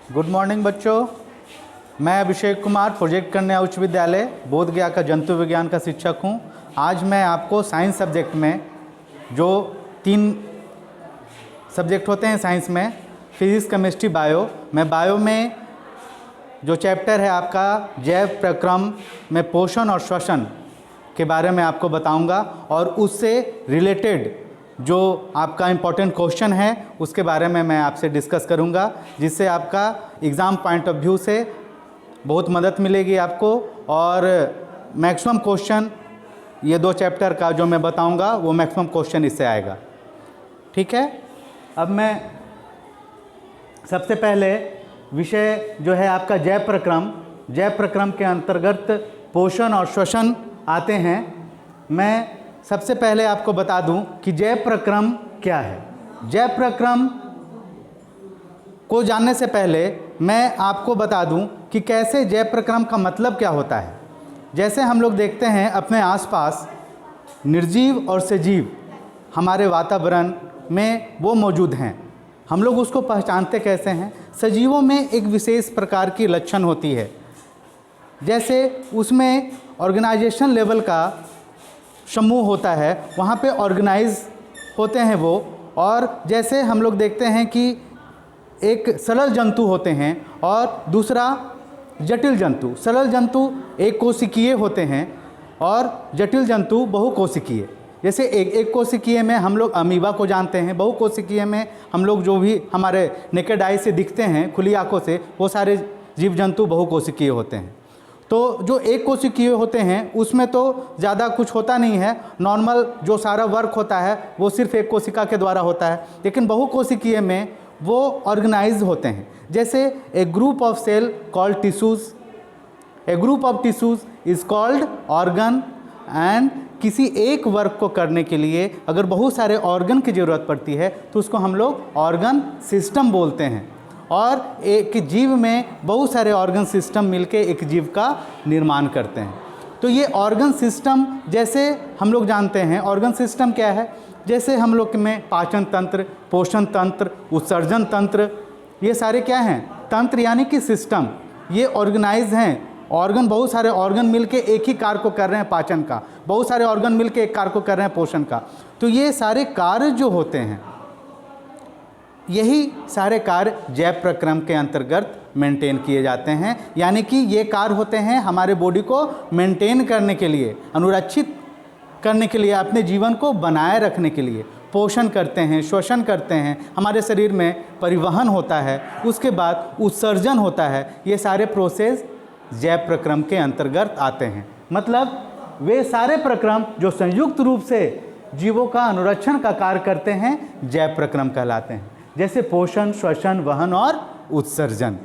Good morning बच्चों, मैं Abhishek Kumar project कन्या उच्च विद्यालय बोधगया का जंतु विज्ञान का शिक्षक हूं। आज मैं आपको साइंस सब्जेक्ट में जो 3 सब्जेक्ट होते हैं साइंस में, फिजिक्स, केमिस्ट्री, बायो, मैं बायो में जो चैप्टर है आपका जैव प्रक्रम में पोषण और श्वसन के बारे में आपको बताऊंगा और उससे रिलेटेड जो आपका इम्पोर्टेंट क्वेश्चन है उसके बारे में मैं आपसे डिस्कस करूंगा, जिससे आपका एग्ज़ाम पॉइंट ऑफ व्यू से बहुत मदद मिलेगी आपको। और मैक्सिमम क्वेश्चन ये 2 चैप्टर का जो मैं बताऊंगा वो मैक्सिमम क्वेश्चन इससे आएगा। ठीक है, अब मैं सबसे पहले विषय जो है आपका जैव प्रक्रम के अंतर्गत पोषण और श्वसन आते हैं। मैं सबसे पहले आपको बता दूं कि जैव प्रक्रम क्या है। जैव प्रक्रम को जानने से पहले मैं आपको बता दूं कि कैसे जैव प्रक्रम का मतलब क्या होता है। जैसे हम लोग देखते हैं अपने आसपास निर्जीव और सजीव हमारे वातावरण में वो मौजूद हैं, हम लोग उसको पहचानते कैसे हैं। सजीवों में एक विशेष प्रकार की लक्षण होती है, जैसे उसमें ऑर्गेनाइजेशन लेवल का समूह होता है, वहाँ पे ऑर्गेनाइज होते हैं वो। और जैसे हम लोग देखते हैं कि एक सरल जंतु होते हैं और दूसरा जटिल जंतु। सरल जंतु एक कोशिकीय होते हैं और जटिल जंतु बहुकोशिकीय। जैसे एक कोशिकीय में हम लोग अमीबा को जानते हैं, बहुकोशिकीय में हम लोग जो भी हमारे नेकेड आई से दिखते हैं खुली आंखों से, वो सारे जीव जंतु बहुकोशिकीय होते हैं। तो जो एक कोशिकीय होते हैं उसमें तो ज़्यादा कुछ होता नहीं है, नॉर्मल जो सारा वर्क होता है वो सिर्फ एक कोशिका के द्वारा होता है। लेकिन बहुकोशिकीय में वो ऑर्गेनाइज होते हैं। जैसे a group of cell called tissues, a group of tissues is called organ. And किसी एक वर्क को करने के लिए अगर बहुत सारे ऑर्गन की ज़रूरत पड़ती है तो उसको हम लोग ऑर्गन सिस्टम बोलते हैं। और एक जीव में बहुत सारे ऑर्गन सिस्टम मिलके एक जीव का निर्माण करते हैं। तो ये ऑर्गन सिस्टम जैसे हम लोग जानते हैं, ऑर्गन सिस्टम क्या है, जैसे हम लोग में पाचन तंत्र, पोषण तंत्र, उत्सर्जन तंत्र, ये सारे क्या हैं, तंत्र यानी कि सिस्टम, ये ऑर्गेनाइज हैं। ऑर्गन, बहुत सारे ऑर्गन मिलके एक ही कार्य को कर रहे हैं पाचन का, बहुत सारे ऑर्गन मिलके एक कार्य को कर रहे हैं पोषण का। तो ये सारे कार्य जो होते हैं, यही सारे कार्य जैव प्रक्रम के अंतर्गत मेंटेन किए जाते हैं। यानी कि ये कार्य होते हैं हमारे बॉडी को मेंटेन करने के लिए, अनुरक्षित करने के लिए, अपने जीवन को बनाए रखने के लिए। पोषण करते हैं, श्वसन करते हैं, हमारे शरीर में परिवहन होता है, उसके बाद उत्सर्जन होता है। ये सारे प्रोसेस जैव प्रक्रम के अंतर्गत आते हैं। मतलब वे सारे प्रक्रम जो संयुक्त रूप से जीवों का अनुरक्षण का कार्य करते हैं जैव प्रक्रम कहलाते हैं। जैसे पोषण, श्वसन, वहन और उत्सर्जन।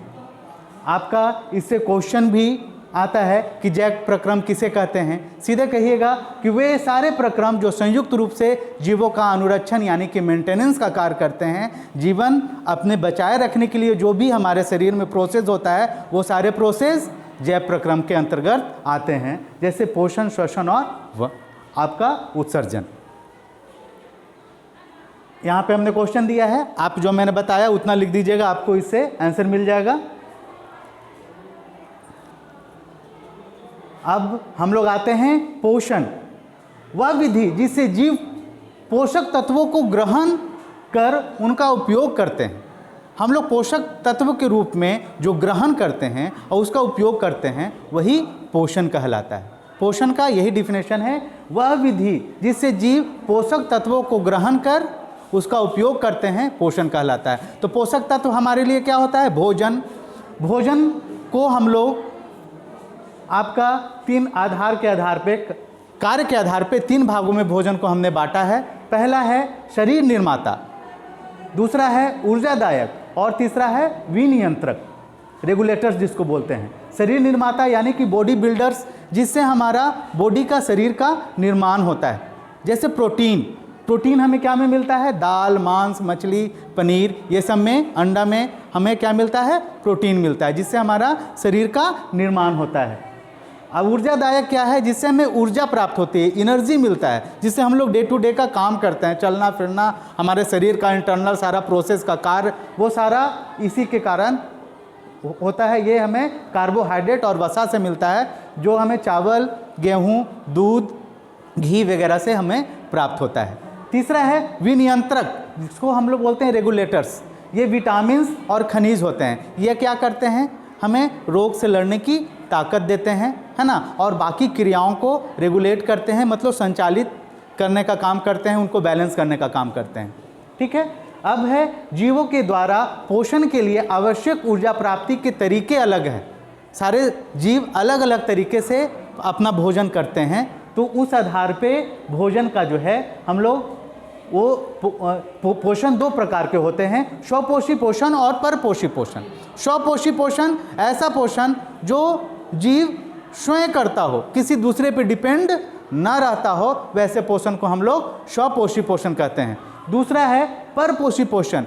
आपका इससे क्वेश्चन भी आता है कि जैव प्रक्रम किसे कहते हैं। सीधे कहिएगा कि वे सारे प्रक्रम जो संयुक्त रूप से जीवों का अनुरक्षण यानी कि मेंटेनेंस का कार्य करते हैं। जीवन अपने बचाए रखने के लिए जो भी हमारे शरीर में प्रोसेस होता है वो सारे प्रोसेस जैव प्रक्रम के अंतर्गत आते हैं। जैसे पोषण, श्वसन और आपका उत्सर्जन। यहाँ पे हमने क्वेश्चन दिया है, आप जो मैंने बताया उतना लिख दीजिएगा, आपको इससे आंसर मिल जाएगा। अब हम लोग आते हैं पोषण, वह विधि जिससे जीव पोषक तत्वों को ग्रहण कर उनका उपयोग करते हैं। हम लोग पोषक तत्व के रूप में जो ग्रहण करते हैं और उसका उपयोग करते हैं वही पोषण कहलाता है। पोषण का यही डिफिनेशन है, वह विधि जिससे जीव पोषक तत्वों को ग्रहण कर उसका उपयोग करते हैं, पोषण कहलाता है। तो पोषक तत्व हमारे लिए क्या होता है, भोजन। भोजन को हम लोग आपका 3 आधार के आधार पे, कार्य के आधार पे 3 भागों में भोजन को हमने बांटा है। पहला है शरीर निर्माता, दूसरा है ऊर्जादायक और तीसरा है विनियंत्रक, रेगुलेटर्स जिसको बोलते हैं। शरीर निर्माता यानी कि बॉडी बिल्डर्स, जिससे हमारा बॉडी का, शरीर का निर्माण होता है। जैसे प्रोटीन हमें क्या में मिलता है, दाल, मांस, मछली, पनीर, ये सब में, अंडा में हमें क्या मिलता है, प्रोटीन मिलता है, जिससे हमारा शरीर का निर्माण होता है। अब ऊर्जादायक क्या है, जिससे हमें ऊर्जा प्राप्त होती है, एनर्जी मिलता है, जिससे हम लोग डे टू डे का काम करते हैं, चलना फिरना, हमारे शरीर का इंटरनल सारा प्रोसेस का कार्य, वो सारा इसी के कारण होता है ये हमें कार्बोहाइड्रेट और वसा से मिलता है, जो हमें चावल, गेहूँ, दूध, घी वगैरह से हमें प्राप्त होता है। तीसरा है विनियंत्रक, जिसको हम लोग बोलते हैं रेगुलेटर्स। ये विटामिन्स और खनिज होते हैं। ये क्या करते हैं, हमें रोग से लड़ने की ताकत देते हैं, है ना, और बाकी क्रियाओं को रेगुलेट करते हैं, मतलब संचालित करने का काम करते हैं, उनको बैलेंस करने का काम करते हैं। ठीक है। अब है जीवों के द्वारा पोषण के लिए आवश्यक ऊर्जा प्राप्ति के तरीके अलग हैं। सारे जीव अलग अलग तरीके से अपना भोजन करते हैं, तो उस आधार पे भोजन का जो है हम लोग वो पोषण दो प्रकार के होते हैं, स्वपोषी पोषण और परपोषी पोषण। स्वपोषी पोषण ऐसा पोषण जो जीव स्वयं करता हो, किसी दूसरे पे डिपेंड ना रहता हो, वैसे पोषण को हम लोग स्वपोषी पोषण कहते हैं। दूसरा है परपोषी पोषण।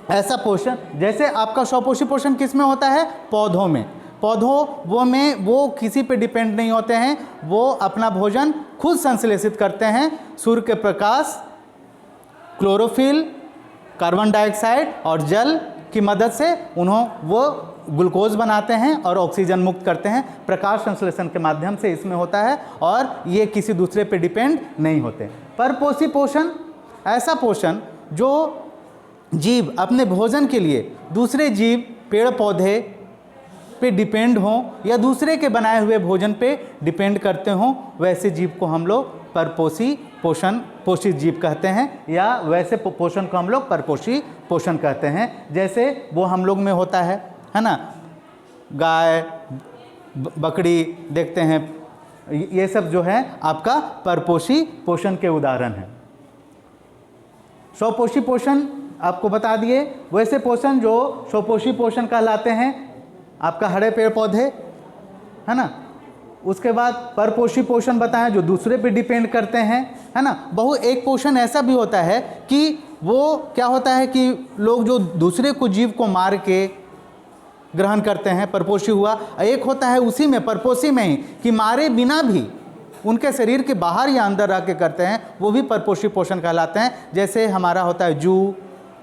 ऐसा पोषण, जैसे आपका स्वपोषी पोषण किस में होता है, पौधों में। पौधों वो किसी पे डिपेंड नहीं होते हैं, वो अपना भोजन खुद संश्लेषित करते हैं। सूर्य के प्रकाश, क्लोरोफिल, कार्बन डाइऑक्साइड और जल की मदद से वो ग्लूकोज बनाते हैं और ऑक्सीजन मुक्त करते हैं। प्रकाश संश्लेषण के माध्यम से इसमें होता है, और ये किसी दूसरे पे डिपेंड नहीं होते। परपोषी पोषण ऐसा पोषण जो जीव अपने भोजन के लिए दूसरे जीव, पेड़ पौधे पे डिपेंड हों या दूसरे के बनाए हुए भोजन पे डिपेंड करते हों, वैसे जीव को हम लोग परपोषी पोषण, पोषित जीव कहते हैं, या वैसे पोषण को हम लोग परपोषी पोषण कहते हैं। जैसे वो हम लोग में होता है ना, गाय, बकरी देखते हैं, ये सब जो है आपका परपोषी पोषण के उदाहरण हैं। स्वपोषी पोषण आपको बता दिए। वैसे पोषण जो स्वपोषी पोषण कहलाते हैं, आपका हरे पेड़ पौधे, है ना। उसके बाद परपोषी पोषण बताएं जो दूसरे पे डिपेंड करते हैं, है ना। एक पोषण ऐसा भी होता है कि वो क्या होता है कि लोग जो दूसरे को जीव को मार के ग्रहण करते हैं, परपोषी हुआ। एक होता है उसी में, परपोषी में ही, कि मारे बिना भी उनके शरीर के बाहर या अंदर रह के करते हैं, वो भी परपोषी पोषण कहलाते हैं। जैसे हमारा होता है जू,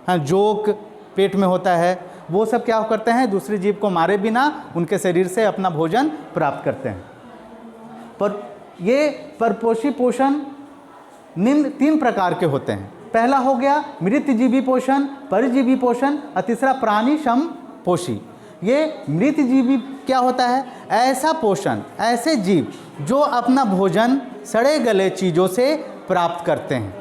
हाँ, जोक पेट में होता है, वो सब क्या करते हैं, दूसरे जीव को मारे बिना उनके शरीर से अपना भोजन प्राप्त करते हैं। पर ये परपोषी पोषण निम्न 3 प्रकार के होते हैं। पहला हो गया मृतजीवी पोषण, परजीवी पोषण, और तीसरा प्राणी समपोषी। ये मृतजीवी क्या होता है, ऐसा पोषण, ऐसे जीव जो अपना भोजन सड़े गले चीज़ों से प्राप्त करते हैं,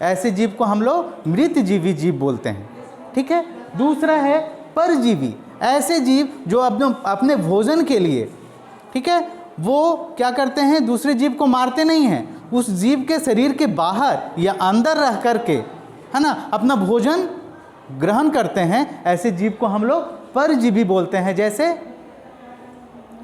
ऐसे जीव को हम लोग मृतजीवी जीव बोलते हैं। ठीक है। दूसरा है परजीवी, ऐसे जीव जो अपने भोजन के लिए, ठीक है, वो क्या करते हैं, दूसरे जीव को मारते नहीं हैं, उस जीव के शरीर के बाहर या अंदर रह करके, है ना, अपना भोजन ग्रहण करते हैं। ऐसे जीव को हम लोग परजीवी बोलते हैं।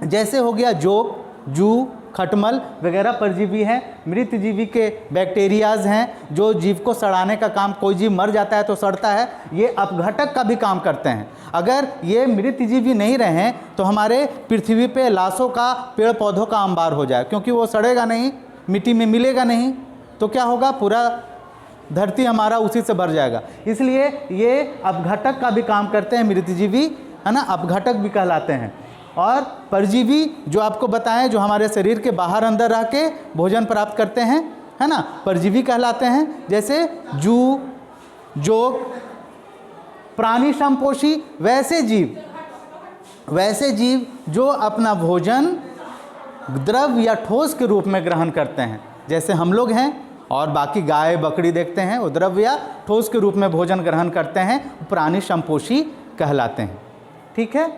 जैसे हो गया जोक, जू, खटमल वगैरह परजीवी हैं। मृतजीवी के बैक्टीरियाज हैं जो जीव को सड़ाने का काम, कोई जीव मर जाता है तो सड़ता है, ये अपघटक का भी काम करते हैं। अगर ये मृतजीवी नहीं रहें तो हमारे पृथ्वी पे लाशों का, पेड़ पौधों का अंबार हो जाए, क्योंकि वो सड़ेगा नहीं, मिट्टी में मिलेगा नहीं, तो क्या होगा, पूरा धरती हमारा उसी से भर जाएगा। इसलिए ये अपघटक का भी काम करते हैं मृतजीवी, है ना, अपघटक भी कहलाते हैं। और परजीवी जो आपको बताएं, जो हमारे शरीर के बाहर अंदर रह के भोजन प्राप्त करते हैं, है ना, परजीवी कहलाते हैं। जैसे जू, जोक, प्राणी समपोषी, वैसे जीव जो अपना भोजन द्रव या ठोस के रूप में ग्रहण करते हैं, जैसे हम लोग हैं, और बाकी गाय, बकरी देखते हैं, वो द्रव या ठोस के रूप में भोजन ग्रहण करते हैं, प्राणी समपोषी कहलाते हैं। ठीक है।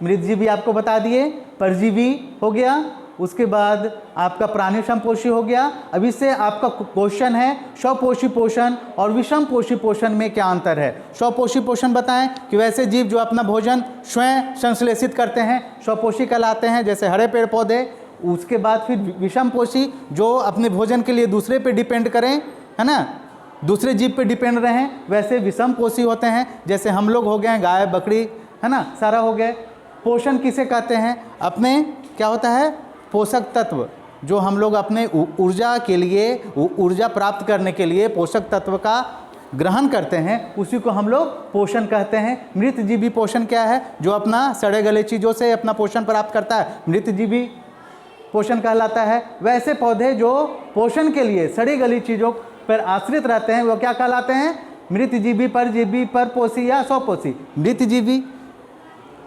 मृतजीवी आपको बता दिए, परजीवी हो गया, उसके बाद आपका प्राणी समपोषी हो गया। अब इससे आपका क्वेश्चन है स्वपोषी पोषण और विषम पोषी पोषण में क्या अंतर है। स्वपोषी पोषण बताएं कि वैसे जीव जो अपना भोजन स्वयं संश्लेषित करते हैं, स्वपोषी कहलाते हैं, जैसे हरे पेड़ पौधे। उसके बाद फिर विषम पोषी जो अपने भोजन के लिए दूसरे पे डिपेंड करें, है ना, दूसरे जीव पे डिपेंड रहें, वैसे विषम पोषी होते हैं। जैसे हम लोग हो गए, गाय, बकरी, है ना, सारा हो गए। पोषण किसे कहते हैं, अपने क्या होता है, पोषक तत्व जो हम लोग अपने ऊर्जा के लिए, ऊर्जा प्राप्त करने के लिए पोषक तत्व का ग्रहण करते हैं उसी को हम लोग पोषण कहते हैं। मृतजीवी पोषण क्या है? जो अपना सड़े गले चीज़ों से अपना पोषण प्राप्त करता है, मृतजीवी पोषण कहलाता है। वैसे पौधे जो पोषण के लिए सड़ी गली चीज़ों पर आश्रित रहते हैं वो क्या कहलाते हैं? मृतजीवी, परजीवी, परपोषी या स्वपोषी। मृतजीवी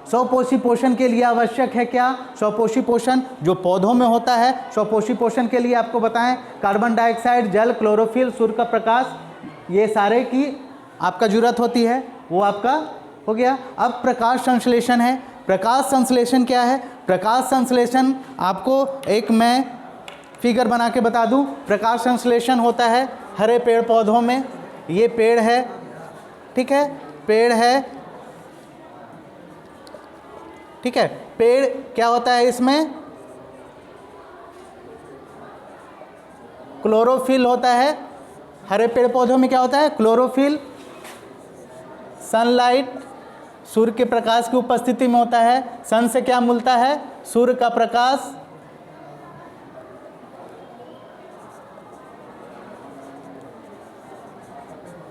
स्वपोषी पोषण के लिए आवश्यक है क्या? स्वपोषी पोषण जो पौधों में होता है। स्वपोषी पोषण के लिए आपको बताएं, कार्बन डाइऑक्साइड, जल, क्लोरोफिल, सूर्य का प्रकाश, ये सारे की आपका जरूरत होती है, वो आपका हो गया। अब प्रकाश संश्लेषण है। प्रकाश संश्लेषण क्या है? प्रकाश संश्लेषण आपको एक मैं फिगर बना के बता दूं। प्रकाश संश्लेषण होता है हरे पेड़ पौधों में। ये पेड़ है, ठीक है, पेड़ है, ठीक है। पेड़ क्या होता है? इसमें क्लोरोफिल होता है। हरे पेड़ पौधों में क्या होता है? क्लोरोफिल। सनलाइट सूर्य के प्रकाश की उपस्थिति में होता है। सन से क्या मिलता है? सूर्य का प्रकाश।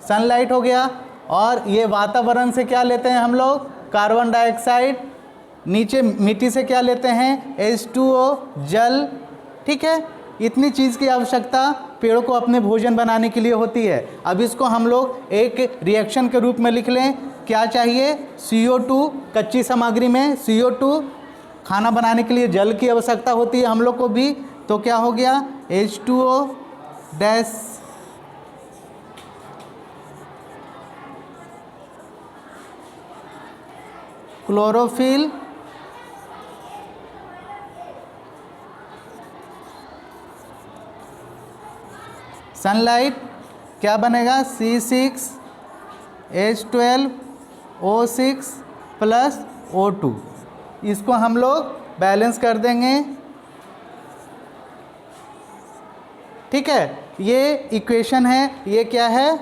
सनलाइट हो गया। और ये वातावरण से क्या लेते हैं हम लोग? Carbon dioxide. नीचे मिट्टी से क्या लेते हैं? H2O, जल, ठीक है। इतनी चीज़ की आवश्यकता पेड़ों को अपने भोजन बनाने के लिए होती है। अब इसको हम लोग एक रिएक्शन के रूप में लिख लें। क्या चाहिए? CO2, कच्ची सामग्री में CO2, खाना बनाने के लिए जल की आवश्यकता होती है हम लोग को भी। तो क्या हो गया? H2O डैश, क्लोरोफिल, सनलाइट, क्या बनेगा? C6H12O6 plus O2। इसको हम लोग बैलेंस कर देंगे, ठीक है। ये इक्वेशन है। ये क्या है?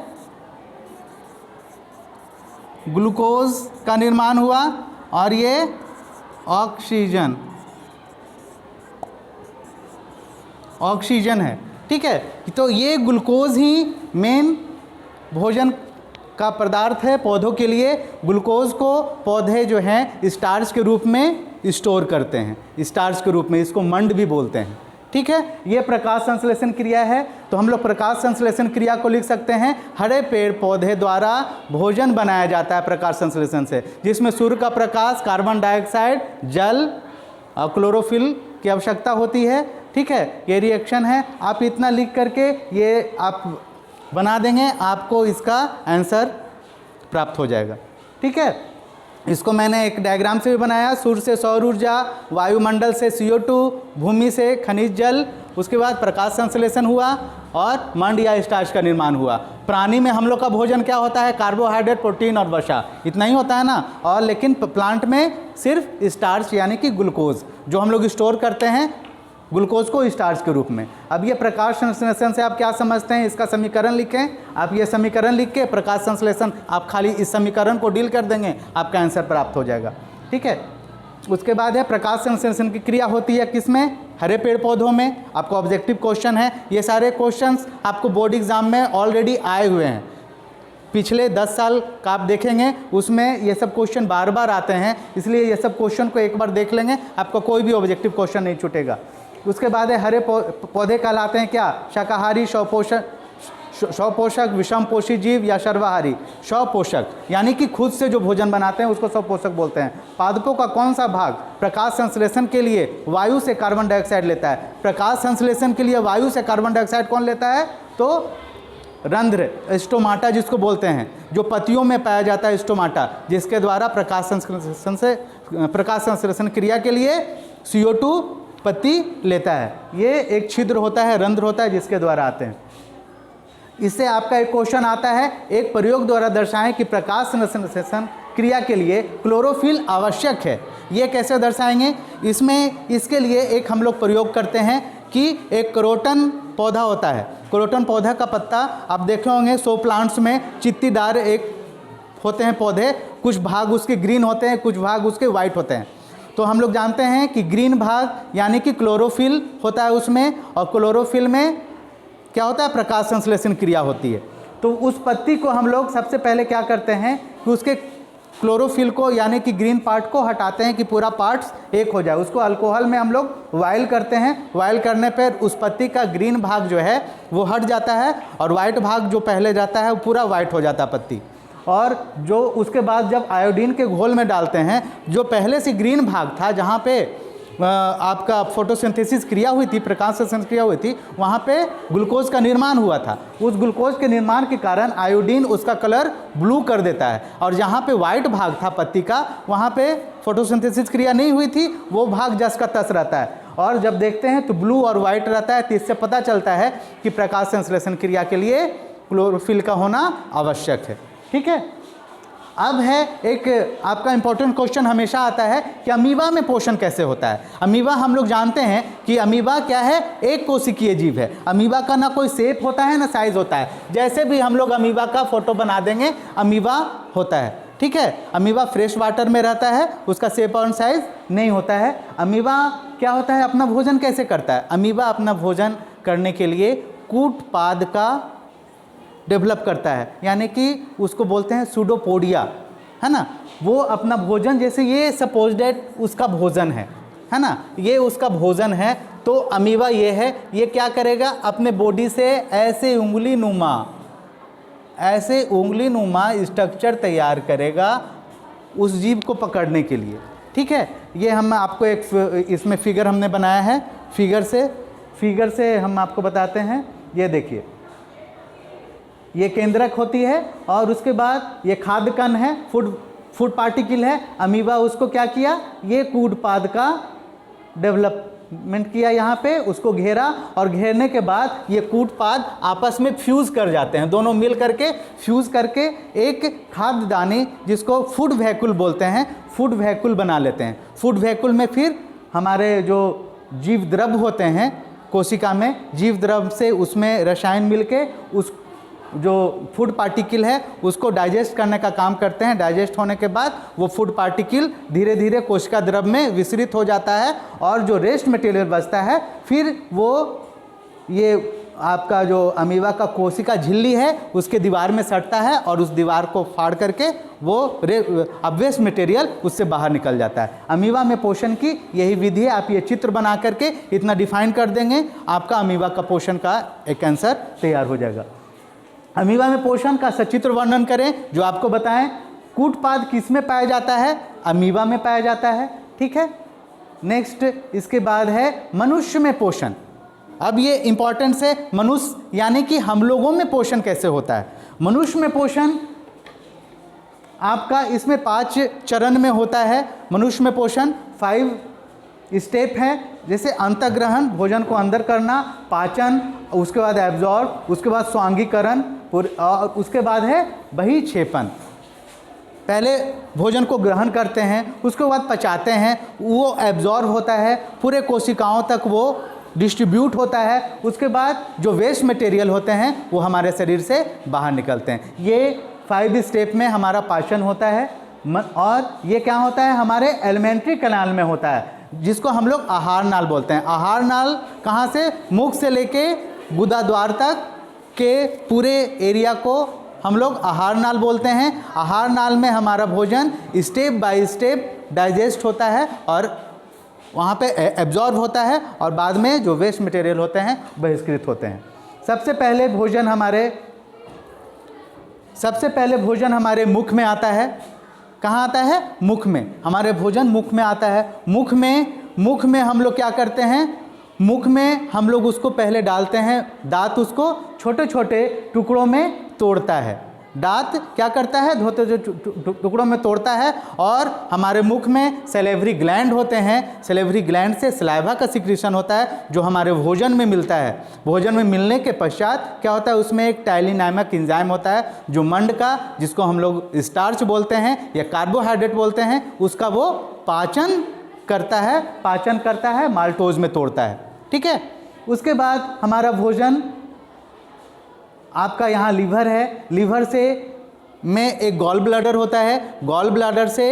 ग्लूकोज का निर्माण हुआ और ये ऑक्सीजन, ऑक्सीजन है, ठीक है। तो ये ग्लूकोज ही मेन भोजन का पदार्थ है पौधों के लिए। ग्लूकोज को पौधे जो हैं स्टार्च के रूप में स्टोर करते हैं, स्टार्च के रूप में। इसको मंड भी बोलते हैं, ठीक है। ये प्रकाश संश्लेषण क्रिया है। तो हम लोग प्रकाश संश्लेषण क्रिया को लिख सकते हैं, हरे पेड़ पौधे द्वारा भोजन बनाया जाता है प्रकाश संश्लेषण से, जिसमें सूर्य का प्रकाश, कार्बन डाइऑक्साइड, जल और क्लोरोफिल की आवश्यकता होती है, ठीक है। ये रिएक्शन है। आप इतना लिख करके ये आप बना देंगे, आपको इसका आंसर प्राप्त हो जाएगा, ठीक है। इसको मैंने एक डायग्राम से भी बनाया। सूर्य से सौर ऊर्जा, वायुमंडल से CO2, भूमि से खनिज जल, उसके बाद प्रकाश संश्लेषण हुआ और मंड या स्टार्च का निर्माण हुआ। प्राणी में हम लोग का भोजन क्या होता है? कार्बोहाइड्रेट, प्रोटीन और वसा, इतना ही होता है ना। और लेकिन प्लांट में सिर्फ स्टार्च यानी कि ग्लूकोज, जो हम लोग स्टोर करते हैं ग्लूकोज को स्टार्च के रूप में। अब ये प्रकाश संश्लेषण से आप क्या समझते हैं? इसका समीकरण लिखें। आप ये समीकरण लिख के प्रकाश संश्लेषण, आप खाली इस समीकरण को डील कर देंगे, आपका आंसर प्राप्त हो जाएगा, ठीक है। उसके बाद है प्रकाश संश्लेषण की क्रिया होती है किसमें? हरे पेड़ पौधों में। आपको ऑब्जेक्टिव क्वेश्चन है। ये सारे क्वेश्चंस आपको बोर्ड एग्जाम में ऑलरेडी आए हुए हैं। पिछले 10 साल का आप देखेंगे, उसमें ये सब क्वेश्चन बार बार आते हैं, इसलिए ये सब क्वेश्चन को एक बार देख लेंगे, आपको कोई भी ऑब्जेक्टिव क्वेश्चन नहीं छूटेगा। उसके बाद है हरे पौधे कहलाते हैं क्या? शाकाहारी, स्वपोषक, विषम पोषी जीव या सर्वाहारी। स्वपोषक यानी कि खुद से जो भोजन बनाते हैं उसको स्वपोषक बोलते हैं। पादपों का कौन सा भाग प्रकाश संश्लेषण के लिए वायु से कार्बन डाइऑक्साइड लेता है? प्रकाश संश्लेषण के लिए वायु से कार्बन डाइऑक्साइड कौन लेता है? तो रंध्र, स्टोमाटा जिसको बोलते हैं, जो पत्तियों में पाया जाता है स्टोमाटा, जिसके द्वारा प्रकाश संश्लेषण क्रिया के लिए CO2 पत्ती लेता है। ये एक छिद्र होता है, रंध्र होता है, जिसके द्वारा आते हैं। इससे आपका एक क्वेश्चन आता है, एक प्रयोग द्वारा दर्शाएं कि प्रकाश संश्लेषण क्रिया के लिए क्लोरोफिल आवश्यक है। ये कैसे दर्शाएंगे? इसमें इसके लिए एक हम लोग प्रयोग करते हैं कि एक क्रोटन पौधा होता है। क्रोटन पौधा का पत्ता आप देखे होंगे, 100 प्लांट्स में चित्तीदार एक होते हैं पौधे, कुछ भाग उसके ग्रीन होते हैं, कुछ भाग उसके वाइट होते हैं। तो हम लोग जानते हैं कि ग्रीन भाग यानी कि क्लोरोफिल होता है उसमें, और क्लोरोफिल में क्या होता है? प्रकाश संश्लेषण क्रिया होती है। तो उस पत्ती को हम लोग सबसे पहले क्या करते हैं कि उसके क्लोरोफिल को यानी कि ग्रीन पार्ट को हटाते हैं कि पूरा पार्ट्स एक हो जाए। उसको अल्कोहल में हम लोग बॉयल करते हैं। बॉयल करने पर उस पत्ती का ग्रीन भाग जो है वो हट जाता है और वाइट भाग जो पहले जाता है वो पूरा वाइट हो जाता है पत्ती। और जो उसके बाद जब आयोडीन के घोल में डालते हैं, जो पहले से ग्रीन भाग था जहाँ पे आपका फोटोसिंथेसिस क्रिया हुई थी, प्रकाश संश्लेषण क्रिया हुई थी, वहाँ पे ग्लूकोज का निर्माण हुआ था। उस ग्लूकोज के निर्माण के कारण आयोडीन उसका कलर ब्लू कर देता है और जहाँ पे वाइट भाग था पत्ती का, वहाँ पे फोटोसिंथेसिस क्रिया नहीं हुई थी, वो भाग जस का तस रहता है। और जब देखते हैं तो ब्लू और वाइट रहता है, तो इससे पता चलता है कि प्रकाश संश्लेषण क्रिया के लिए क्लोरोफिल का होना आवश्यक है। ठीक है। अब है एक आपका इंपॉर्टेंट क्वेश्चन हमेशा आता है कि अमीबा में पोषण कैसे होता है। अमीबा हम लोग जानते हैं कि अमीबा क्या है, एक कोशिकीय जीव है। अमीबा का ना कोई शेप होता है ना साइज होता है। जैसे भी हम लोग अमीबा का फोटो बना देंगे, अमीबा होता है। ठीक है। अमीबा फ्रेश वाटर में रहता है, उसका शेप और साइज नहीं होता है। अमीबा क्या होता है, अपना भोजन कैसे करता है। अमीबा अपना भोजन करने के लिए कूटपाद का डेवलप करता है, यानी कि उसको बोलते हैं सूडोपोडिया, है ना। वो अपना भोजन, जैसे ये सपोज डेट उसका भोजन है ना, ये उसका भोजन है। तो अमीबा ये है, ये क्या करेगा, अपने बॉडी से ऐसे उंगली नुमा स्ट्रक्चर तैयार करेगा उस जीव को पकड़ने के लिए। ठीक है। ये हम आपको एक इसमें फिगर हमने बनाया है। फिगर से हम आपको बताते हैं। ये देखिए, ये केंद्रक होती है और उसके बाद ये खाद्य कण है, फूड पार्टिकल है। अमीबा उसको क्या किया, ये कूटपाद का डेवलपमेंट किया, यहाँ पे उसको घेरा और घेरने के बाद ये कूटपाद आपस में फ्यूज़ कर जाते हैं। दोनों मिल करके फ्यूज़ करके एक खाद्य दानी, जिसको फूड वैक्यूल बोलते हैं, फूड वैक्यूल बना लेते हैं। फूड वैक्यूल में फिर हमारे जो जीव द्रव होते हैं कोशिका में, जीव द्रव से उसमें रसायन मिलके उस जो फूड पार्टिकल है उसको डाइजेस्ट करने का काम करते हैं। डाइजेस्ट होने के बाद वो फूड पार्टिकल धीरे धीरे कोशिका द्रव में विसरित हो जाता है और जो रेस्ट मटेरियल बचता है फिर वो ये आपका जो अमीबा का कोशिका झिल्ली है उसके दीवार में सटता है और उस दीवार को फाड़ करके वो अवेस्ट मटेरियल उससे बाहर निकल जाता है। अमीबा में पोषण की यही विधि है। आप ये चित्र बना करके इतना डिफाइन कर देंगे, आपका अमीबा का पोषण का एक आंसर तैयार हो जाएगा। अमीबा में पोषण का सचित्र वर्णन करें जो आपको बताएं। कूटपाद किस में पाया जाता है, अमीबा में पाया जाता है। ठीक है। नेक्स्ट इसके बाद है मनुष्य में पोषण। अब ये इंपॉर्टेंस है, मनुष्य यानी कि हम लोगों में पोषण कैसे होता है। मनुष्य में पोषण आपका इसमें 5 चरण में होता है। मनुष्य में पोषण 5 स्टेप है, जैसे अंतःग्रहण, भोजन को अंदर करना, पाचन, उसके बाद एब्जॉर्ब, उसके बाद स्वांगीकरण और उसके बाद है बहिक्षेपण। पहले भोजन को ग्रहण करते हैं, उसके बाद पचाते हैं, वो एब्जॉर्ब होता है, पूरे कोशिकाओं तक वो डिस्ट्रीब्यूट होता है। उसके बाद जो वेस्ट मटेरियल होते हैं वो हमारे शरीर से बाहर निकलते हैं। ये 5 स्टेप में हमारा पाचन होता है और ये क्या होता है, हमारे एलिमेंट्री कैनाल में होता है, जिसको हम लोग आहार नाल बोलते हैं। आहार नाल कहाँ से, मुख से लेके गुदा द्वार तक के पूरे एरिया को हम लोग आहार नाल बोलते हैं। आहार नाल में हमारा भोजन स्टेप बाय स्टेप डाइजेस्ट होता है और वहाँ पे एब्जॉर्ब होता है और बाद में जो वेस्ट मटेरियल होते हैं बहिष्कृत होते हैं। सबसे पहले भोजन हमारे मुख में आता है। कहाँ आता है, मुख में। हमारे भोजन मुख में आता है। मुख में हम लोग क्या करते हैं, मुख में हम लोग उसको पहले डालते हैं, दांत उसको छोटे छोटे टुकड़ों में तोड़ता है। दांत क्या करता है, धोते जो टुकड़ों में तोड़ता है और हमारे मुख में सैलिवरी ग्लैंड होते हैं। सैलिवरी ग्लैंड से सलाइवा का सिक्रीशन होता है जो हमारे भोजन में मिलता है। भोजन में मिलने के पश्चात क्या होता है, उसमें एक टाइलिन नामक एंजाइम होता है जो मंड का, जिसको हम लोग स्टार्च बोलते हैं या कार्बोहाइड्रेट बोलते हैं, उसका वो पाचन करता है, माल्टोज में तोड़ता है। ठीक है। उसके बाद हमारा भोजन, आपका यहाँ लीवर है, लीवर से में एक गॉल ब्लैडर होता है, गॉल ब्लैडर से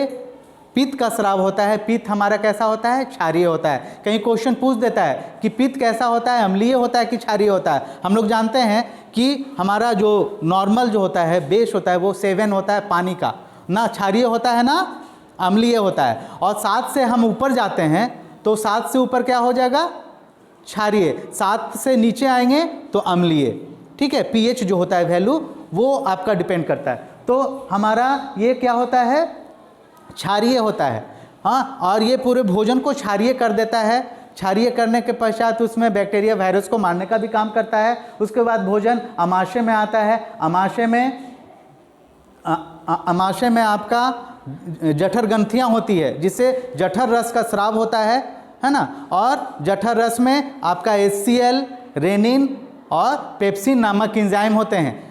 पित्त का स्राव होता है। पित्त हमारा कैसा होता है? क्षारीय होता है। कहीं क्वेश्चन पूछ देता है कि पित्त कैसा होता है, अम्लीय होता है कि क्षारीय होता है। हम लोग जानते हैं कि हमारा जो नॉर्मल जो होता है, बेस होता है, वो 7 होता है पानी का, ना क्षारीय होता है ना अम्लीय होता है। और 7 से हम ऊपर जाते हैं तो 7 से ऊपर क्या हो जाएगा? क्षारीय। 7 से नीचे आएंगे तो अम्लीय। ठीक है, पीएच जो होता है वैल्यू, वो आपका डिपेंड करता है। तो हमारा ये क्या होता है? क्षारीय होता है। हाँ, और ये पूरे भोजन को क्षारीय कर देता है। क्षारीय करने के पश्चात उसमें बैक्टीरिया वायरस को मारने का भी काम करता है। उसके बाद भोजन अमाशय में आता है। अमाशय में आपका जठर ग्रंथियाँ होती है, जिससे जठर रस का स्राव होता है ना। और जठर रस में आपका HCl, रेनिन और पेप्सिन नामक एंजाइम होते हैं।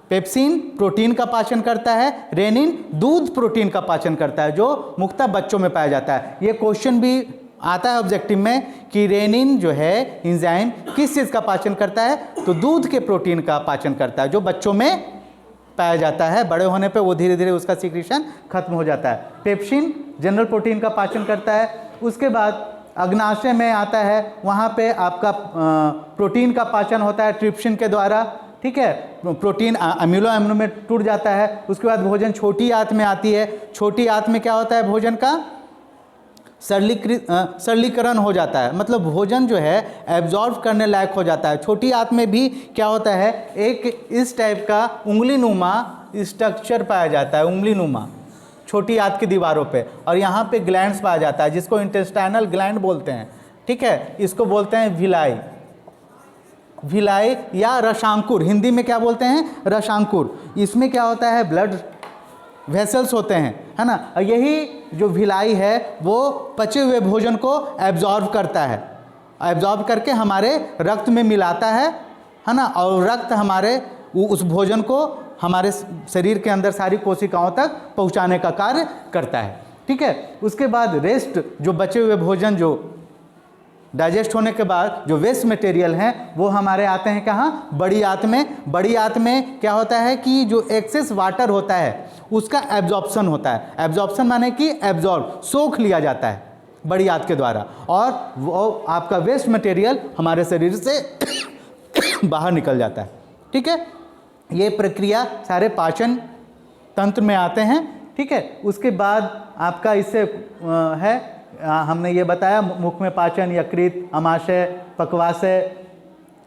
पेप्सिन प्रोटीन का पाचन करता है, रेनिन दूध प्रोटीन का पाचन करता है, जो मुख्यतः बच्चों में पाया जाता है। ये क्वेश्चन भी आता है ऑब्जेक्टिव में कि रेनिन जो है एंजाइम किस चीज़ का पाचन करता है? तो दूध के प्रोटीन का पाचन करता है, जो बच्चों में पाया जाता है। बड़े होने पे वो धीरे धीरे उसका सीक्रेशन खत्म हो जाता है। पेप्सिन जनरल प्रोटीन का पाचन करता है। उसके बाद अग्नाशय में आता है, वहाँ पे आपका प्रोटीन का पाचन होता है ट्रिप्सिन के द्वारा। ठीक है, प्रोटीन अम्लो में टूट जाता है। उसके बाद भोजन छोटी आंत में आती है। छोटी आंत में क्या होता है? भोजन का सरलीकरण हो जाता है, मतलब भोजन जो है एब्जॉर्ब करने लायक हो जाता है। छोटी आंत में भी क्या होता है? एक इस टाइप का उंगली नुमा स्ट्रक्चर पाया जाता है, उंगली नुमा छोटी आंत की दीवारों पे। और यहाँ पे ग्लैंड्स पाया जाता है, जिसको इंटेस्टाइनल ग्लैंड बोलते हैं। ठीक है, इसको बोलते हैं विलाई, विलाई या रसांकुर। हिंदी में क्या बोलते हैं? रसांकुर। इसमें क्या होता है? ब्लड वेसल्स होते हैं, है ना। और यही जो विलाई है वो पचे हुए भोजन को एब्जॉर्ब करता है, एब्जॉर्ब करके हमारे रक्त में मिलाता है ना। और रक्त हमारे उस भोजन को हमारे शरीर के अंदर सारी कोशिकाओं तक पहुंचाने का कार्य करता है। ठीक है, उसके बाद रेस्ट, जो बचे हुए भोजन जो डाइजेस्ट होने के बाद जो वेस्ट मटेरियल हैं वो हमारे आते हैं कहाँ? बड़ी आंत में। बड़ी आंत में क्या होता है कि जो एक्सेस वाटर होता है उसका एब्जॉर्प्शन होता है। एब्जॉर्प्शन माने कि एब्जॉर्ब, सोख लिया जाता है बड़ी आंत के द्वारा, और वो आपका वेस्ट मटेरियल हमारे शरीर से बाहर निकल जाता है। ठीक है, ये प्रक्रिया सारे पाचन तंत्र में आते हैं। ठीक है, उसके बाद आपका इससे है, हमने ये बताया मुख में पाचन, यकृत, अमाशय, पक्वाशय,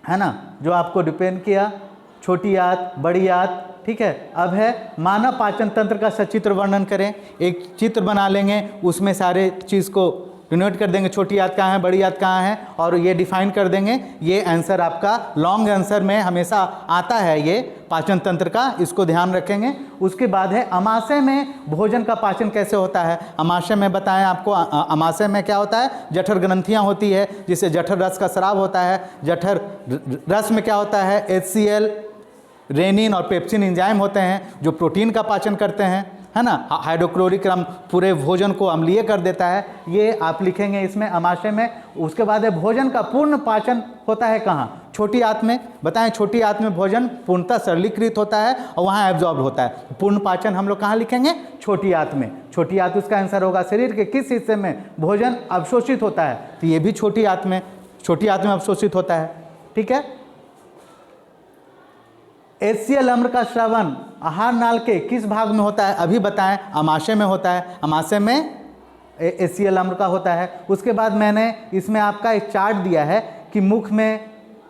है ना, जो आपको डिपेंड किया, छोटी आंत, बड़ी आंत। ठीक है, अब है मानव पाचन तंत्र का सचित्र वर्णन करें। एक चित्र बना लेंगे, उसमें सारे चीज़ को डिनोट कर देंगे, छोटी आंत कहाँ है, बड़ी आंत कहाँ है, और ये डिफाइन कर देंगे। ये आंसर आपका लॉन्ग आंसर में हमेशा आता है, ये पाचन तंत्र का, इसको ध्यान रखेंगे। उसके बाद है अमाशय में भोजन का पाचन कैसे होता है। अमाशय में बताएं आपको, अमाशय में क्या होता है? जठर ग्रंथियाँ होती है, जिससे जठर रस का स्राव होता है। जठर रस में क्या होता है? HCl, रेनिन और पेप्सिन एंजाइम होते हैं जो प्रोटीन का पाचन करते हैं, है ना। हाइड्रोक्लोरिक अम्ल पूरे भोजन को अम्लीय कर देता है, ये आप लिखेंगे इसमें अमाशय में। उसके बाद है भोजन का पूर्ण पाचन होता है कहाँ? छोटी आंत में। बताएं, छोटी आंत में भोजन पूर्णतः सरलीकृत होता है और वहाँ एब्जॉर्ब होता है। पूर्ण पाचन हम लोग कहाँ लिखेंगे? छोटी आंत में। छोटी आंत उसका आंसर होगा शरीर के किस हिस्से में भोजन अवशोषित होता है, तो ये भी छोटी आंत में अवशोषित होता है। ठीक है, HCl अम्ल का श्रवण आहार नाल के किस भाग में होता है? अभी बताएं, अमाशय में होता है। अमाशय में HCl अम्ल का होता है। उसके बाद मैंने इसमें आपका एक चार्ट दिया है कि मुख में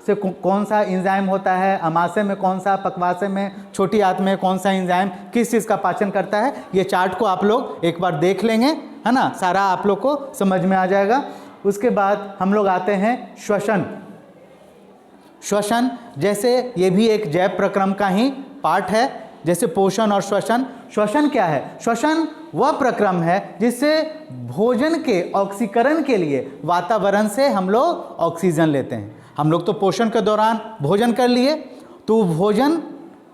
से कौन सा एंजाइम होता है, अमाशय में कौन सा, पक्वाशय में, छोटी आंत में कौन सा एंजाइम किस चीज़ का पाचन करता है। ये चार्ट को आप लोग एक बार देख लेंगे, है ना, सारा आप लोग को समझ में आ जाएगा। उसके बाद हम लोग आते हैं श्वसन। श्वसन जैसे ये भी एक जैव प्रक्रम का ही पार्ट है, जैसे पोषण और श्वसन। श्वसन क्या है? श्वसन वह प्रक्रम है जिससे भोजन के ऑक्सीकरण के लिए वातावरण से हम लोग ऑक्सीजन लेते हैं। हम लोग तो पोषण के दौरान भोजन कर लिए, तो भोजन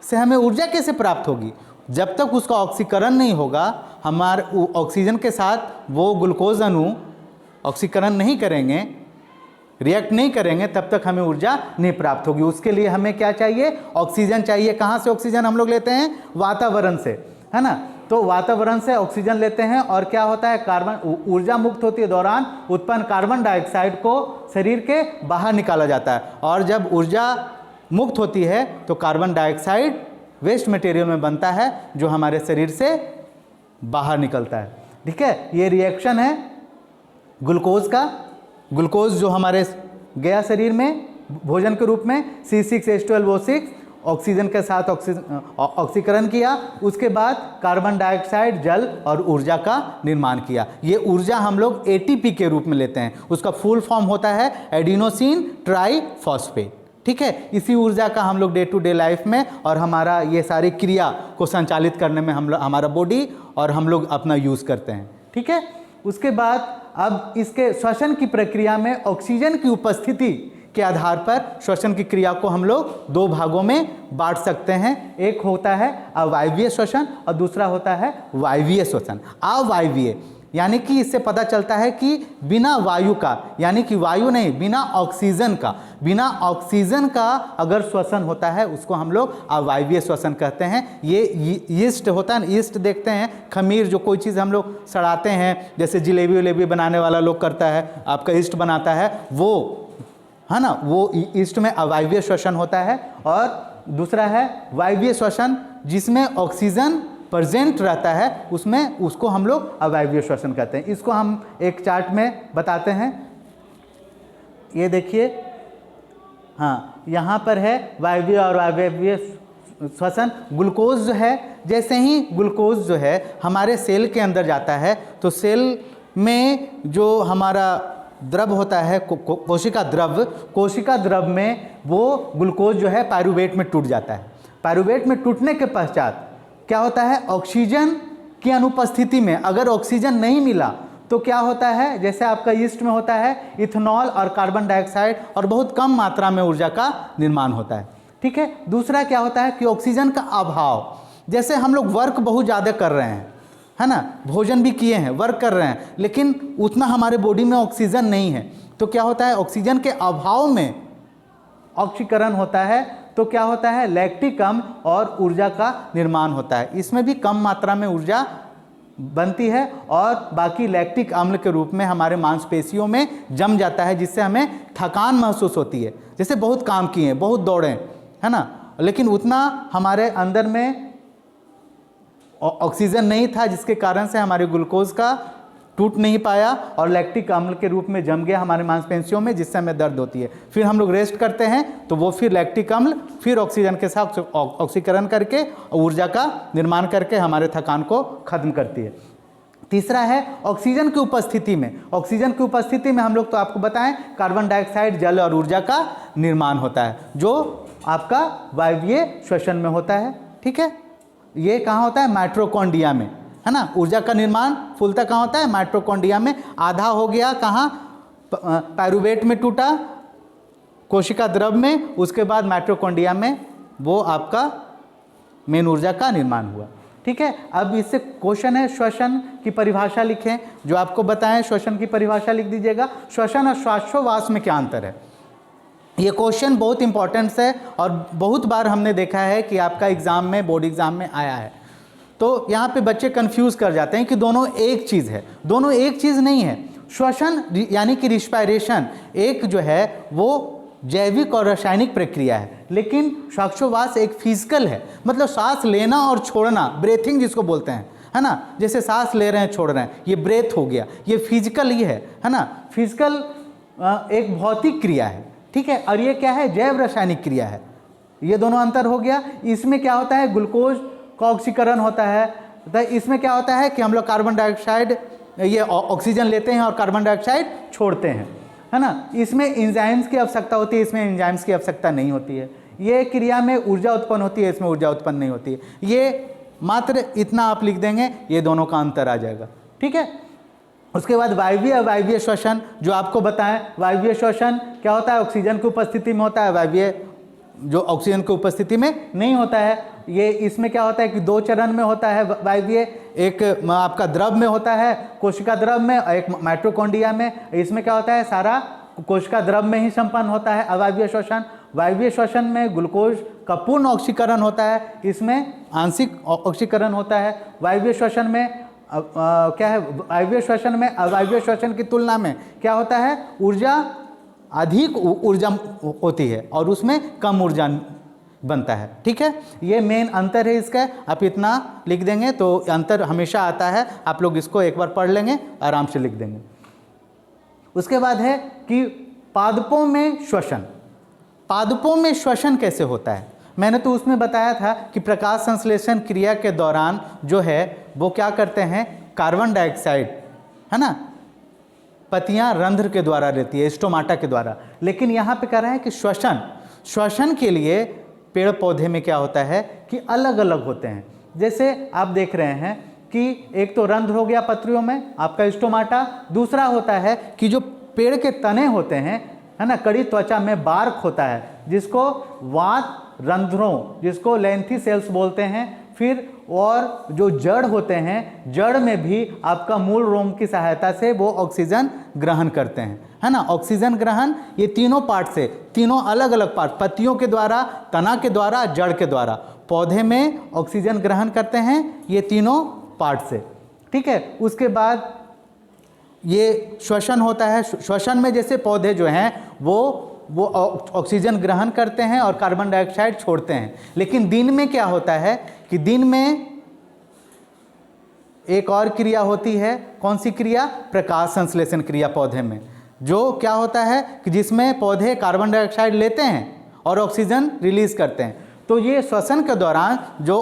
से हमें ऊर्जा कैसे प्राप्त होगी? जब तक उसका ऑक्सीकरण नहीं होगा, हमारे ऑक्सीजन के साथ वो ग्लूकोज अणु ऑक्सीकरण नहीं करेंगे, रिएक्ट नहीं करेंगे, तब तक हमें ऊर्जा नहीं प्राप्त होगी। उसके लिए हमें क्या चाहिए? ऑक्सीजन चाहिए। कहाँ से ऑक्सीजन हम लोग लेते हैं? वातावरण से, है ना। तो तो वातावरण से ऑक्सीजन लेते हैं और क्या होता है, कार्बन ऊर्जा मुक्त होती है दौरान उत्पन्न कार्बन डाइऑक्साइड को शरीर के बाहर निकाला जाता है, और जब ऊर्जा मुक्त होती है तो कार्बन डाइऑक्साइड वेस्ट मटेरियल में बनता है जो हमारे शरीर से बाहर निकलता है। ठीक है, ये रिएक्शन है ग्लूकोज का। ग्लूकोज जो हमारे गया शरीर में भोजन के रूप में C6H12O6 ऑक्सीजन के साथ ऑक्सीकरण किया, उसके बाद कार्बन डाइऑक्साइड, जल और ऊर्जा का निर्माण किया। ये ऊर्जा हम लोग ATP के रूप में लेते हैं, उसका फुल फॉर्म होता है एडिनोसिन ट्राईफॉस्फेट। ठीक है, इसी ऊर्जा का हम लोग डे टू डे लाइफ में और हमारा ये सारी क्रिया को संचालित करने में हमारा बॉडी और हम लोग अपना यूज़ करते हैं। ठीक है, उसके बाद अब इसके श्वसन की प्रक्रिया में ऑक्सीजन की उपस्थिति के आधार पर श्वसन की क्रिया को हम लोग दो भागों में बांट सकते हैं। एक होता है अवायवीय श्वसन और दूसरा होता है वायवीय श्वसन। अवायवीय यानी कि इससे पता चलता है कि बिना वायु का, यानी कि वायु नहीं, बिना ऑक्सीजन का अगर श्वसन होता है उसको हम लोग अवायवीय श्वसन कहते हैं। ये यीस्ट होता है, यीस्ट देखते हैं, खमीर जो कोई चीज़ हम लोग सड़ाते हैं, जैसे जिलेबी उलेबी बनाने वाला लोग करता है, आपका यीस्ट बनाता है, वो है ना, वो यीस्ट में अवायवीय श्वसन होता है। और दूसरा है वायवीय श्वसन, जिसमें ऑक्सीजन प्रेजेंट रहता है, उसमें उसको हम लोग अवायवीय श्वसन कहते हैं। इसको हम एक चार्ट में बताते हैं। ये देखिए, हाँ, यहाँ पर है वायवीय और अवायवीय श्वसन। ग्लूकोज जो है, जैसे ही ग्लूकोज जो है हमारे सेल के अंदर जाता है तो सेल में जो हमारा द्रव होता है, कोशिका द्रव में वो ग्लूकोज जो है पायरुवेट में टूट जाता है। पायरुवेट में टूटने के पश्चात क्या होता है, ऑक्सीजन की अनुपस्थिति में अगर ऑक्सीजन नहीं मिला तो क्या होता है, जैसे आपका यीस्ट में होता है, इथेनॉल और कार्बन डाइऑक्साइड और बहुत कम मात्रा में ऊर्जा का निर्माण होता है। ठीक है, दूसरा क्या होता है कि ऑक्सीजन का अभाव, जैसे हम लोग वर्क बहुत ज़्यादा कर रहे हैं, है ना, भोजन भी किए हैं, वर्क कर रहे हैं, लेकिन उतना हमारे बॉडी में ऑक्सीजन नहीं है, तो क्या होता है, ऑक्सीजन के अभाव में ऑक्सीकरण होता है, तो क्या होता है, लैक्टिक अम्ल और ऊर्जा का निर्माण होता है। इसमें भी कम मात्रा में ऊर्जा बनती है और बाकी लैक्टिक अम्ल के रूप में हमारे मांसपेशियों में जम जाता है, जिससे हमें थकान महसूस होती है, जैसे बहुत काम किए, बहुत दौड़े, है ना, लेकिन उतना हमारे अंदर में ऑक्सीजन नहीं था, जिसके कारण से हमारे ग्लूकोज का टूट नहीं पाया और लैक्टिक अम्ल के रूप में जम गया हमारे मांसपेशियों में, जिससे हमें दर्द होती है। फिर हम लोग रेस्ट करते हैं तो वो फिर लैक्टिक अम्ल फिर ऑक्सीजन के साथ ऑक्सीकरण करके ऊर्जा का निर्माण करके हमारे थकान को खत्म करती है। तीसरा है ऑक्सीजन की उपस्थिति में। ऑक्सीजन की उपस्थिति में हम लोग तो आपको बताएं कार्बन डाइऑक्साइड, जल और ऊर्जा का निर्माण होता है, जो आपका वायवीय श्वसन में होता है। ठीक है, ये कहाँ होता है, माइटोकॉन्ड्रिया में, है ना। ऊर्जा का निर्माण फूलता कहाँ होता है, माइटोकॉन्ड्रिया में। आधा हो गया कहाँ, पायरुवेट में टूटा, कोशिका द्रव में, उसके बाद माइटोकॉन्ड्रिया में वो आपका मेन ऊर्जा का निर्माण हुआ। ठीक है, अब इससे क्वेश्चन है, श्वसन की परिभाषा लिखें, जो आपको बताएं श्वसन की परिभाषा लिख दीजिएगा। श्वसन और श्वासोच्छ्वास में क्या अंतर है, ये क्वेश्चन बहुत इंपॉर्टेंट है और बहुत बार हमने देखा है कि आपका एग्ज़ाम में, बोर्ड एग्ज़ाम में आया है। तो यहाँ पे बच्चे कंफ्यूज कर जाते हैं कि दोनों एक चीज़ है। दोनों एक चीज़ नहीं है। श्वसन यानी कि रिस्पायरेशन एक जो है वो जैविक और रासायनिक प्रक्रिया है, लेकिन श्वासोच्छ्वास एक फिजिकल है, मतलब सांस लेना और छोड़ना, ब्रेथिंग जिसको बोलते हैं, है ना। जैसे सांस ले रहे हैं, छोड़ रहे हैं, ये ब्रेथ हो गया, ये फिजिकल ही है ना। फिजिकल एक भौतिक क्रिया है, ठीक है, और ये क्या है, जैव रासायनिक क्रिया है। ये दोनों अंतर हो गया। इसमें क्या होता है, ग्लूकोज का ऑक्सीकरण होता है, तो इसमें क्या होता है कि हम लोग कार्बन डाइऑक्साइड, ये ऑक्सीजन लेते हैं और कार्बन डाइऑक्साइड छोड़ते हैं, है ना। इसमें एंजाइम्स की आवश्यकता होती है, इसमें एंजाइम्स की आवश्यकता नहीं होती है। ये क्रिया में ऊर्जा उत्पन्न होती है, इसमें ऊर्जा उत्पन्न नहीं होती है। ये मात्र इतना आप लिख देंगे, ये दोनों का अंतर आ जाएगा। ठीक है, उसके बाद वायवीय श्वसन जो आपको बताएं। वायवीय श्वसन क्या होता है, ऑक्सीजन की उपस्थिति में होता है। वायवीय जो ऑक्सीजन की उपस्थिति में नहीं होता है। ये इसमें क्या होता है कि दो चरण में होता है वायवीय, एक आपका द्रव में होता है, कोशिका द्रव में, एक माइटोकॉन्ड्रिया में। इसमें क्या होता है, सारा कोशिका द्रव में ही संपन्न होता है अवायवीय श्वसन। वायवीय श्वसन में ग्लूकोज का पूर्ण ऑक्सीकरण होता है, इसमें आंशिक ऑक्सीकरण होता है। वायवीय श्वसन में क्या है, वायवीय श्वसन में अवायवीय श्वसन की तुलना में क्या होता है, ऊर्जा अधिक ऊर्जा होती है और उसमें कम ऊर्जा बनता है। ठीक है, ये मेन अंतर है इसका। आप इतना लिख देंगे तो अंतर हमेशा आता है, आप लोग इसको एक बार पढ़ लेंगे, आराम से लिख देंगे। उसके बाद है कि पादपों में श्वसन। पादपों में श्वसन कैसे होता है? मैंने तो उसमें बताया था कि प्रकाश संश्लेषण क्रिया के दौरान जो है वो क्या करते हैं, कार्बन डाइऑक्साइड, है ना, पत्तियां रंध्र के द्वारा लेती है, स्टोमाटा के द्वारा। लेकिन यहाँ पे कह रहे हैं कि श्वसन के लिए पेड़ पौधे में क्या होता है कि अलग अलग होते हैं। जैसे आप देख रहे हैं कि एक तो रंध्र हो गया पत्रियों में आपका स्टोमाटा, दूसरा होता है कि जो पेड़ के तने होते हैं, है ना, कड़ी त्वचा में बार्क होता है जिसको वात रंध्रों, जिसको लेंथी सेल्स बोलते हैं। फिर और जो जड़ होते हैं, जड़ में भी आपका मूल रोम की सहायता से वो ऑक्सीजन ग्रहण करते हैं, है ना। ऑक्सीजन ग्रहण ये तीनों पार्ट से, तीनों अलग अलग पार्ट, पत्तियों के द्वारा, तना के द्वारा, जड़ के द्वारा पौधे में ऑक्सीजन ग्रहण करते हैं, ये तीनों पार्ट से। ठीक है, उसके बाद ये श्वसन होता है। श्वसन में जैसे पौधे जो हैं वो ऑक्सीजन ग्रहण करते हैं और कार्बन डाइऑक्साइड छोड़ते हैं। लेकिन दिन में क्या होता है कि दिन में एक और क्रिया होती है। कौन सी क्रिया? प्रकाश संश्लेषण क्रिया पौधे में, जो क्या होता है कि जिसमें पौधे कार्बन डाइऑक्साइड लेते हैं और ऑक्सीजन रिलीज करते हैं। तो ये श्वसन के दौरान जो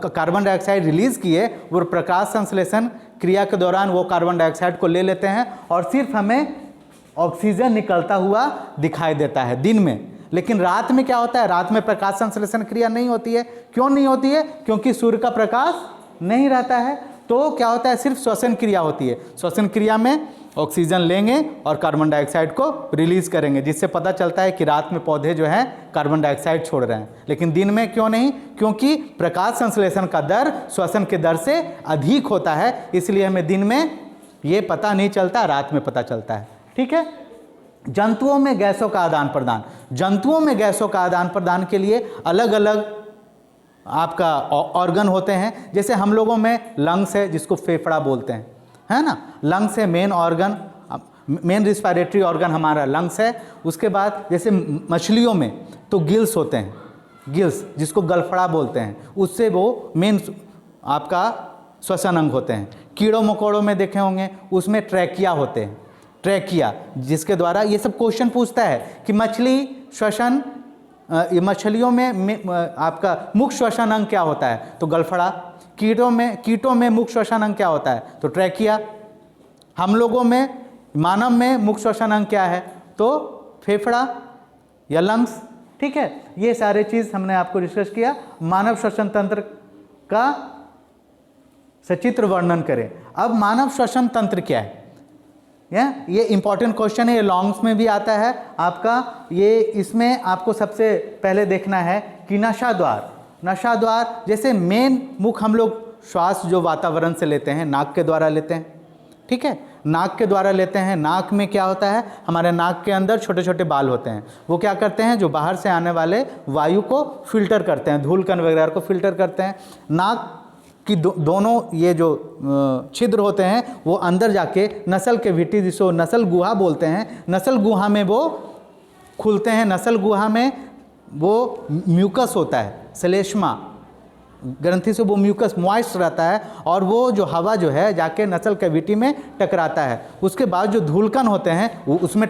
कार्बन डाइऑक्साइड रिलीज किए वो प्रकाश संश्लेषण क्रिया के दौरान वो कार्बन डाइऑक्साइड को ले लेते हैं और सिर्फ हमें ऑक्सीजन निकलता हुआ दिखाई देता है दिन में। लेकिन रात में क्या होता है? रात में प्रकाश संश्लेषण क्रिया नहीं होती है। क्यों नहीं होती है? क्योंकि सूर्य का प्रकाश नहीं रहता है। तो क्या होता है? सिर्फ श्वसन क्रिया होती है। श्वसन क्रिया में ऑक्सीजन लेंगे और कार्बन डाइऑक्साइड को रिलीज करेंगे, जिससे पता चलता है कि रात में पौधे जो हैं कार्बन डाइऑक्साइड छोड़ रहे हैं। लेकिन दिन में क्यों नहीं? क्योंकि प्रकाश संश्लेषण का दर श्वसन के दर से अधिक होता है, इसलिए हमें दिन में ये पता नहीं चलता, रात में पता चलता है। ठीक है। जंतुओं में गैसों का आदान प्रदान। जंतुओं में गैसों का आदान प्रदान के लिए अलग अलग आपका ऑर्गन होते हैं। जैसे हम लोगों में लंग्स है, जिसको फेफड़ा बोलते हैं, है ना। लंग्स है main organ, main respiratory organ हमारा लंग्स है। उसके बाद जैसे मछलियों में तो गिल्स होते हैं, गिल्स जिसको गलफड़ा बोलते हैं, उससे वो मेन आपका श्वसन अंग होते हैं। कीड़ों मकोड़ों में देखे होंगे उसमें ट्रैकिया होते हैं, ट्रैकिया, जिसके द्वारा ये सब क्वेश्चन पूछता है कि मछली श्वसन, ये मछलियों में आपका मुख्य श्वसन अंग क्या होता है? तो गलफड़ा। कीटों में मुख्य श्वसन अंग क्या होता है? तो ट्रैकिया। हम लोगों में, मानव में मुख्य श्वसन अंग क्या है? तो फेफड़ा या लंग्स। ठीक है, ये सारे चीज़ हमने आपको डिस्कस किया। मानव श्वसन तंत्र का सचित्र वर्णन करें। अब मानव श्वसन तंत्र क्या है? ये इंपॉर्टेंट क्वेश्चन है, ये लॉन्ग्स में भी आता है आपका। ये इसमें आपको सबसे पहले देखना है कि नशा द्वार जैसे मेन मुख हम लोग श्वास जो वातावरण से लेते हैं नाक के द्वारा लेते हैं। ठीक है, नाक के द्वारा लेते हैं। नाक में क्या होता है? हमारे नाक के अंदर छोटे छोटे बाल होते हैं, वो क्या करते हैं? जो बाहर से आने वाले वायु को फिल्टर करते हैं, धूल कण वगैरह को फिल्टर करते हैं। नाक कि दोनों ये जो छिद्र होते हैं वो अंदर जाके नसल कैविटी, जिसको नसल गुहा बोलते हैं, नसल गुहा में वो खुलते हैं। नसल गुहा में वो म्यूकस होता है, श्लेष्मा ग्रंथि से वो म्यूकस मॉइस्ट रहता है और वो जो हवा जो है जाके नसल कैविटी में टकराता है। उसके बाद जो धूलकण होते हैं वो उसमें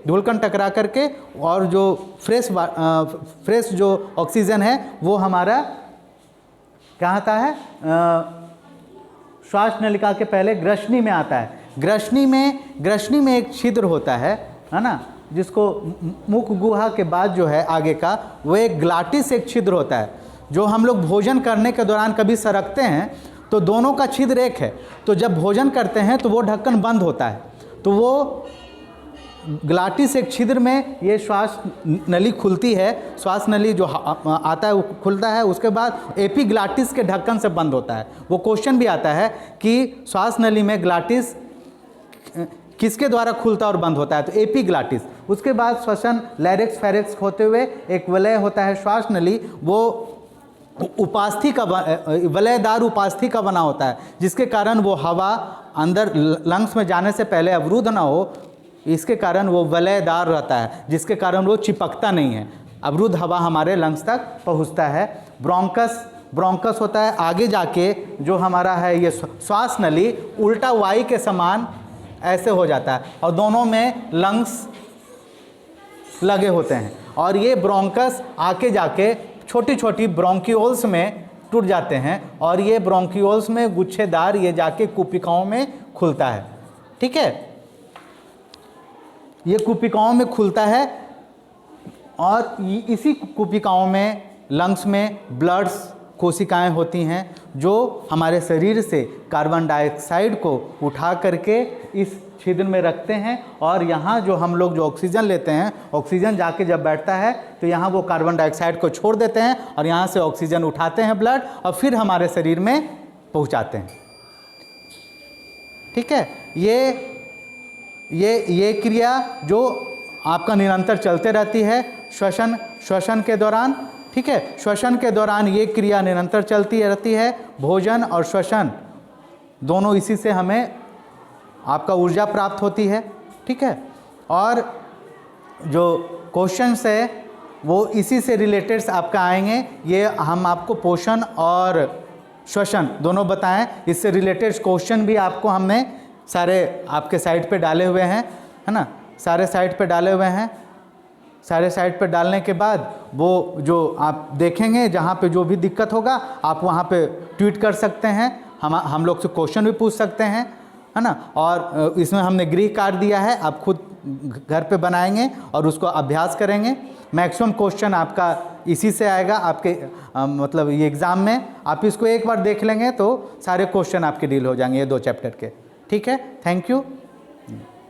धूलकण टकरा करके और जो फ्रेश जो ऑक्सीजन है वो हमारा क्या आता है? श्वास नलिका के पहले ग्रसनी में आता है। ग्रसनी में एक छिद्र होता है ना, जिसको मुख गुहा के बाद जो है आगे का वो एक ग्लाटिस एक छिद्र होता है, जो हम लोग भोजन करने के दौरान कभी सरकते हैं तो दोनों का छिद्र एक है। तो जब भोजन करते हैं तो वो ढक्कन बंद होता है, तो वो ग्लाटिस एक छिद्र में ये श्वास नली खुलती है। श्वास नली जो आता है वो खुलता है, उसके बाद एपिग्लाटिस के ढक्कन से बंद होता है। वो क्वेश्चन भी आता है कि श्वास नली में ग्लाटिस किसके द्वारा खुलता और बंद होता है? तो एपिग्लाटिस। उसके बाद श्वसन लैरिक्स फेरिक्स होते हुए एक वलय होता है श्वास नली, वो उपास्थि का वलयदार उपास्थि का बना होता है, जिसके कारण वो हवा अंदर लंग्स में जाने से पहले अवरुद्ध ना हो, इसके कारण वो वलयदार रहता है, जिसके कारण वो चिपकता नहीं है, अवरुद्ध हवा हमारे लंग्स तक पहुंचता है। ब्रोंकस, ब्रोंकस होता है आगे जाके जो हमारा है ये श्वास नली उल्टा वाई के समान ऐसे हो जाता है और दोनों में लंग्स लगे होते हैं, और ये ब्रोंकस आके जाके छोटी छोटी ब्रोंकियोल्स में टूट जाते हैं, और ये ब्रोंकियोल्स में गुच्छेदार ये जाके कुपिकाओं में खुलता है। ठीक है, ये कुपिकाओं में खुलता है, और इसी कुपिकाओं में लंग्स में ब्लड्स कोशिकाएं होती हैं जो हमारे शरीर से कार्बन डाइऑक्साइड को उठा करके इस छिद्र में रखते हैं, और यहाँ जो हम लोग जो ऑक्सीजन लेते हैं, ऑक्सीजन जाके जब बैठता है तो यहाँ वो कार्बन डाइऑक्साइड को छोड़ देते हैं और यहाँ से ऑक्सीजन उठाते हैं ब्लड और फिर हमारे शरीर में पहुँचाते हैं। ठीक है, ये क्रिया जो आपका निरंतर चलते रहती है श्वसन के दौरान। ठीक है, श्वसन के दौरान ये क्रिया निरंतर चलती रहती है। भोजन और श्वसन दोनों इसी से हमें आपका ऊर्जा प्राप्त होती है। ठीक है, और जो क्वेश्चंस है वो इसी से रिलेटेड आपका आएंगे। ये हम आपको पोषण और श्वसन दोनों बताएं, इससे रिलेटेड क्वेश्चन भी आपको हमने सारे आपके साइट पे डाले हुए हैं, है ना, सारे साइट पे डाले हुए हैं। सारे साइट पे डालने के बाद वो जो आप देखेंगे जहाँ पे जो भी दिक्कत होगा आप वहाँ पे ट्वीट कर सकते हैं, हम लोग से क्वेश्चन भी पूछ सकते हैं, है ना। और इसमें हमने गृह कार्य दिया है, आप खुद घर पे बनाएंगे और उसको अभ्यास करेंगे। मैक्सिमम क्वेश्चन आपका इसी से आएगा आपके मतलब ये एग्ज़ाम में। आप इसको एक बार देख लेंगे तो सारे क्वेश्चन आपके डील हो जाएंगे ये 2 चैप्टर के। ठीक है, थैंक यू।